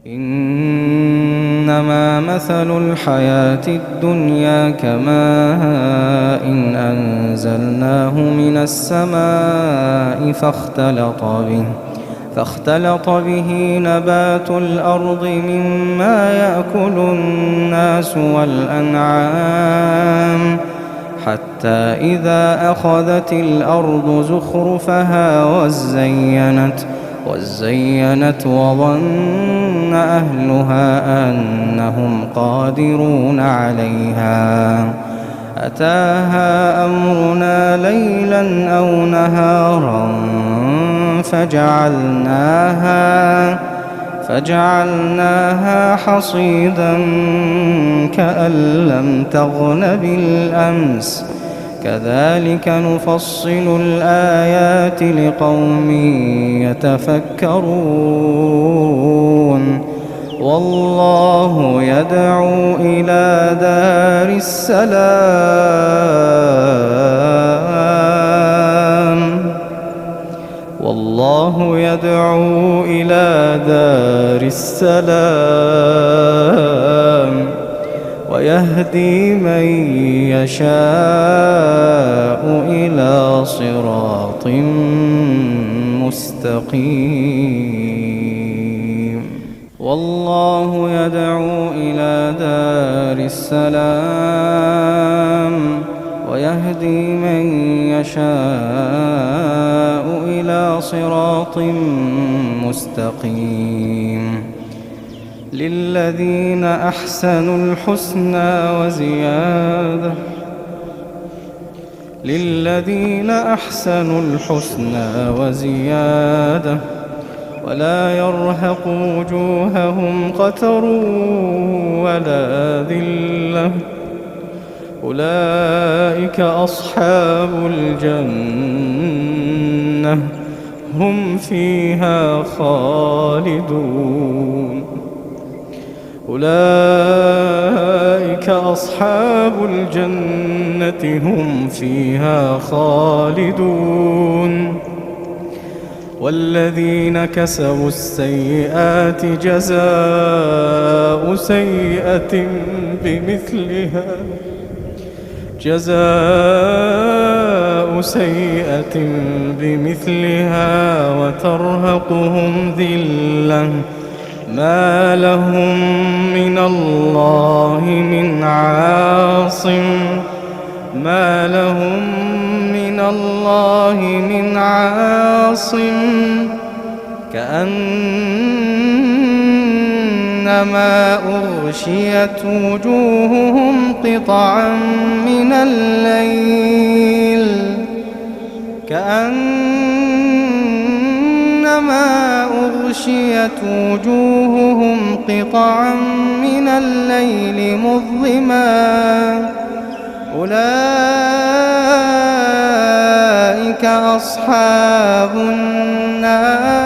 إنما مثل الحياة الدنيا كماء إن أنزلناه من السماء فاختلط به نبات الأرض مما يأكل الناس والأنعام حتى إذا أخذت الأرض زخرفها وزينت وظن أهلها أنهم قادرون عليها أتاها أمرنا ليلا أو نهارا فجعلناها حصيدا كأن لم تغن بالأمس كذلك نفصل الآيات لقوم يتفكرون والله يدعو إلى دار السلام ويهدي من يشاء إلى صراط مستقيم والله يدعو إلى دار السلام ويهدي من يشاء إلى صراط مستقيم للذين أحسنوا الحسنى وزيادة ولا يرهق وجوههم قتر ولا ذلة أولئك أصحاب الجنة هم فيها خالدون أولئك أصحاب الجنة هم فيها خالدون والذين كسبوا السيئات جزاء سيئة بمثلها وترهقهم ذلة ما لهم من الله من عاصم كأنما أغشيت وجوههم قطعا من الليل مظلما أولئك أصحاب النار